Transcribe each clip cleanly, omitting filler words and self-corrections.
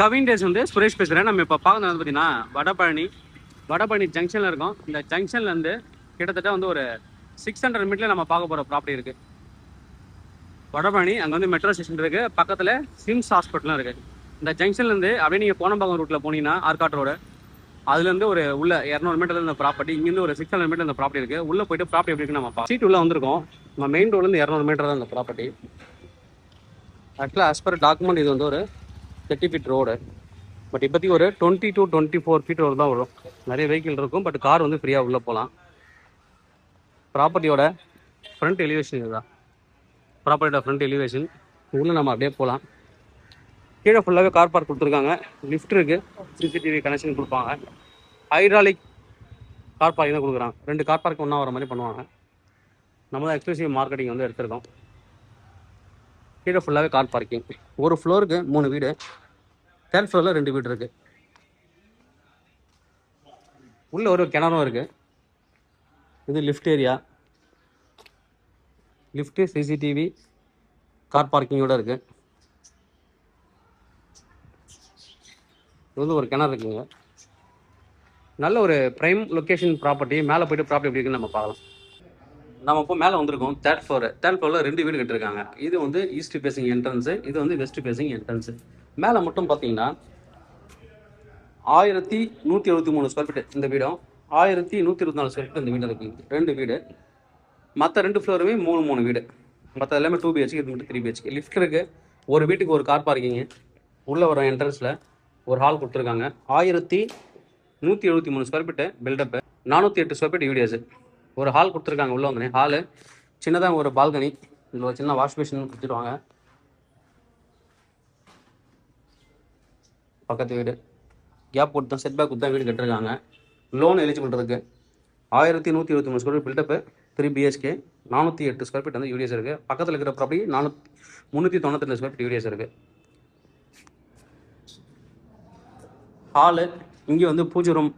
Kavin days வந்து சுரேஷ் பேசுகிறேன். நம்ம இப்போ பார்க்கறது வந்து பார்த்தீங்கன்னா வடபழனி ஜங்ஷனில் இருக்கோம். இந்த ஜங்ஷன்லேருந்து கிட்டத்தட்ட வந்து ஒரு 600 மீட்டரில் நம்ம பார்க்க போகிற ப்ராப்பர்ட்டி இருக்குது. வடபழனி அங்கே வந்து மெட்ரோ ஸ்டேஷன் இருக்குது, பக்கத்தில் சிம்ஸ் ஹாஸ்பிட்டலும் இருக்குது. இந்த ஜங்ஷன்லேருந்து அப்படியே நீங்கள் கோணம்பாக்கம் ரூட்டில் போனீங்கன்னா ஆர்காட் ரோடு, அதுலேருந்து ஒரு உள்ள 200 மீட்டர் இந்த ப்ராப்பர்ட்டி, இங்கேருந்து ஒரு 600 மீட்டர் இந்த ப்ராப்பர்ட்டி இருக்குது. உள்ளே போயிட்டு ப்ராப்பர்ட்டி எப்படி இருக்குன்னு நம்ம சீட் உள்ளே வந்திருக்கோம். நம்ம மெயின் ரோட்லேருந்து 200 மீட்டர் தான் இந்த ப்ராப்பர்ட்டி. ஆக்சுவலாக ஆஸ் பர் டாக்குமெண்ட் இது வந்து ஒரு 30 ஃபீட் ரோடு, பட் இப்போதைக்கு ஒரு 20 to 24 ஃபீட் ரோடு தான் வரும். நிறைய வெஹிக்கிள் இருக்கும், பட் கார் வந்து ஃப்ரீயாக உள்ளே போகலாம். ப்ராப்பர்ட்டியோட ஃப்ரண்ட் எலிவேஷன் இதுதான். ப்ராப்பர்ட்டியோட ஃப்ரண்ட் எலிவேஷன் உள்ளே நம்ம அப்படியே போகலாம். கீழே ஃபுல்லாகவே கார் பார்க் கொடுத்துருக்காங்க, லிஃப்ட் இருக்குது, சிசிடிவி கனெக்ஷன் கொடுப்பாங்க, ஹைட்ராலிக் கார் பார்க்கிங் தான் கொடுக்குறாங்க. 2 கார் பார்க் ஒன்றா வர மாதிரி பண்ணுவாங்க. நம்ம தான் எக்ஸ்க்ளூசிவ் மார்க்கெட்டிங் வந்து எடுத்திருக்கோம். கீழே ஃபுல்லாகவே கார் பார்க்கிங். ஒரு ஃப்ளோருக்கு 3 வீடு, 3rd ஃப்ளோரில் 2 வீடு இருக்குது. உள்ளே ஒரு கிணறும் இருக்குது. இது lift area, lift, CCTV, car பார்க்கிங்கோடு இருக்குது. இது வந்து ஒரு கிணறு இருக்குங்க. நல்ல ஒரு ப்ரைம் லொக்கேஷன் ப்ராப்பர்ட்டி. மேலே போய்ட்டு ப்ராப்பர்ட்டி எப்படி இருக்குன்னு நம்ம பார்க்கலாம். நம்ம இப்போ மேலே வந்திருக்கோம். 3rd ஃப்ளோரில் 2 வீடு கட்டிருக்காங்க. இது வந்து ஈஸ்ட் ஃபேசிங் என்ட்ரன்ஸு, இது வந்து வெஸ்ட் ஃபேசிங் என்ட்ரன்ஸு. மேலே மட்டும் பார்த்தீங்கன்னா 1173 ஸ்கொயர் ஃபீட் இந்த வீடும், 1124 ஸ்கொயர் ஃபீட் இந்த வீடு இருக்குது. 2 வீடு. மற்ற 2 ஃப்ளோருமே 3 வீடு. மற்ற எல்லாமே 2 BHK, இது மட்டும் 3 BHK. லிஃப்ட் இருக்குது. ஒரு வீட்டுக்கு ஒரு கார் பார்க்கிங்கு. உள்ளே வர என்ட்ரன்ஸில் ஒரு ஹால் கொடுத்துருக்காங்க. 1173 square feet built up, 408 square feet UDS. ஒரு ஹால் கொடுத்துருக்காங்க. உள்ளே வந்தோடனே ஹாலு, சின்னதாக ஒரு பால்கனி, இதில் ஒரு சின்ன வாஷ் மிஷின் கொடுத்துருவாங்க. பக்கத்து வீடு கேப் போட்டு தான், செட் பேக் கொடுத்து தான் வீடு கட்டிருக்காங்க. லோன் எலிஜிபிள் இருக்குது. 1123 square feet built up, 3 BHK, 408 square feet வந்து யூடிஎஸ் இருக்குது. பக்கத்தில் இருக்கிற ப்ராப்பர்ட்டி 392 ஸ்கொயர் ஃபீட் யூடிஎஸ் இருக்குது. ஹாலு, இங்கே வந்து பூஜை ரூம்,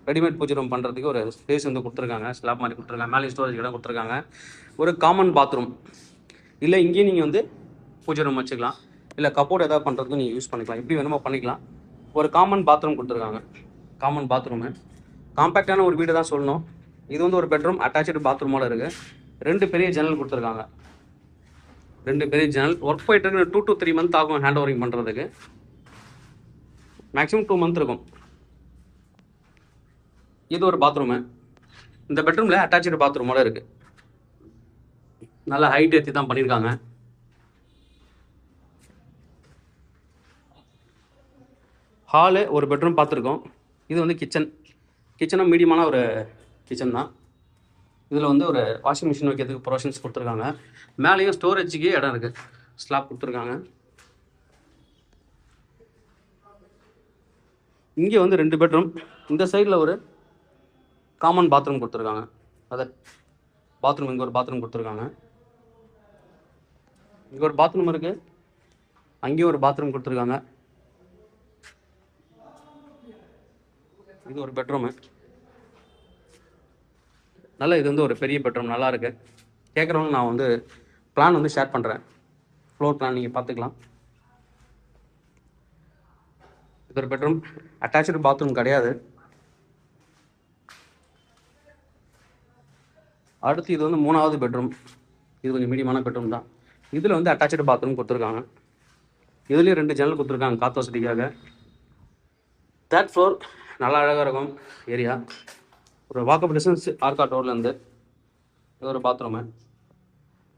ரெடிமேட் பூஜை ரூம் பண்ணுறதுக்கு ஒரு ஸ்பேஸ் வந்து கொடுத்துருக்காங்க. ஸ்லாப் மாதிரி கொடுத்துருக்காங்க. மேலே ஸ்டோரேஜ் இடம் கொடுத்துருக்காங்க. ஒரு காமன் பாத்ரூம், இல்லை இங்கேயும் நீங்கள் வந்து பூஜை ரூம் வச்சுக்கலாம், இல்லை கப்போர்ட் எதாவது பண்ணுறதுக்கும் நீங்கள் யூஸ் பண்ணிக்கலாம். எப்படி வேணுமோ பண்ணிக்கலாம். ஒரு காமன் பாத்ரூம் கொடுத்துருக்காங்க. காமன் பாத்ரூமு காம்பேக்டான ஒரு வீடு தான் சொல்லணும். இது வந்து ஒரு பெட்ரூம் அட்டாச்சு பாத்ரூமோடு இருக்குது. 2 பெரிய ஜன்னல் கொடுத்துருக்காங்க. 2 பெரிய ஜன்னல். ஒர்க் போயிட்டு இருக்கு. 2 to 3 மந்த் ஆகும் ஹேண்ட் ஓவரிங் பண்ணுறதுக்கு. மேக்ஸிமம் 2 மந்த் இருக்கும். இது ஒரு பாத்ரூமு. இந்த பெட்ரூமில் அட்டாச்சு பாத்ரூமோட இருக்குது. நல்லா ஹைட் ஏற்றி தான் பண்ணியிருக்காங்க. ஹாலு, ஒரு பெட்ரூம் பார்த்துருக்கோம். இது வந்து கிச்சனும் மீடியமான ஒரு கிச்சன் தான். இதில் வந்து ஒரு வாஷிங் மிஷின் வைக்கிறதுக்கு ப்ரொவிஷன்ஸ் கொடுத்துருக்காங்க. மேலேயும் ஸ்டோரேஜுக்கு இடம் இருக்குது. ஸ்லாப் கொடுத்துருக்காங்க. இங்கே வந்து 2 பெட்ரூம். இந்த சைடில் ஒரு காமன் பாத்ரூம் கொடுத்துருக்காங்க. பாத்ரூம், இங்கே ஒரு பாத்ரூம் கொடுத்துருக்காங்க. இங்கே ஒரு பாத்ரூம் இருக்குது. அங்கேயும் ஒரு பாத்ரூம் கொடுத்துருக்காங்க. இது ஒரு பெட்ரூமு. இது வந்து ஒரு பெரிய பெட்ரூம், நல்லா இருக்குது. கேட்குறவங்க நான் வந்து பிளான் வந்து ஷேர் பண்ணுறேன். ஃப்ளோர் பிளான் நீங்கள் பார்த்துக்கலாம். இது ஒரு பெட்ரூம், அட்டாச்சு பாத்ரூம் கிடையாது. அடுத்து இது வந்து 3வது பெட்ரூம். இது கொஞ்சம் மீடியமான பெட்ரூம் தான். இதில் வந்து அட்டாச்சு பாத்ரூம் கொடுத்துருக்காங்க. இதுலேயும் 2 ஜன்னல் கொடுத்துருக்காங்க காற்று வசதிக்காக. 3rd ஃப்ளோர் நல்லா அழகாக இருக்கும் ஏரியா. ஒரு வாக்கப் டிஸ்டன்ஸ் ஆர்காட் ரோட்லேருந்து. இது ஒரு பாத்ரூமு.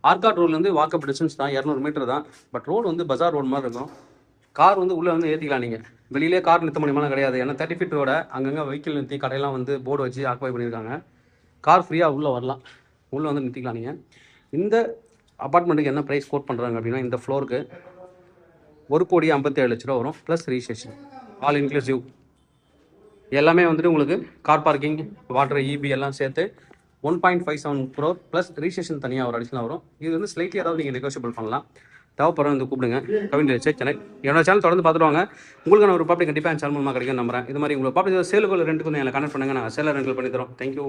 ஆர்காட் ரோட்லேருந்து வாக்கப் டிஸ்டன்ஸ் தான், 200 மீட்டர் தான். பட் ரோடு வந்து பஜார் ரோடு மாதிரி இருக்கும். கார் வந்து உள்ளே வந்து ஏற்றிக்கலாம். நீங்கள் வெளியிலே கார் நிறுத்த முடியுமாலாம் கிடையாது. ஏன்னா 30 ஃபீட் ரோட அங்கங்கே வெஹிக்கிள் நிறுத்தி கடையெல்லாம் வந்து போர்டு வச்சு ஆக்குபை பண்ணியிருக்காங்க. கார் ஃப்ரீயாக உள்ளே வரலாம், உள்ளே வந்து நிறுத்திக்கலாம். நீங்கள் இந்த அப்பார்ட்மெண்ட்டுக்கு என்ன ப்ரைஸ் கோட் பண்ணுறாங்க அப்படின்னா, இந்த ஃப்ளோருக்கு 1,57,00,000 வரும், ப்ளஸ் ரிஜிஸ்ட்ரேஷன், ஆல் இன்க்ளூசிவ். எல்லாமே வந்துட்டு உங்களுக்கு கார் பார்க்கிங், வாட்டர், EB எல்லாம் சேர்த்து 1.57 crore ப்ளஸ் ரிஜிஸ்ட்ரேஷன் தனியாக ஒரு அடிஷனல் வரும். இது வந்து ஸ்லைட்லி ஏதாவது நீங்கள் நெகோஷியபிள் பண்ணலாம். தேவைப்படுறோம் வந்து கூப்பிடுங்க. கவின் சென்னை என்னோட சேனல் தொடர்ந்து பார்த்துருவாங்க. உங்களுக்கு நான் ஒரு ப்ராப்பர்ட்டி கண்டிப்பாக என் சேனல் மூலமாக கிடைக்கும் நம்புறேன். இது மாதிரி உங்களுக்கு ப்ராப்பர்ட்டி சேலுக்கு ரெண்டுக்கு என்னை கனெக்ட் பண்ணுங்கள். நாங்கள் சேலர் ரெண்டு பண்ணி தரோம். தேங்க்யூ.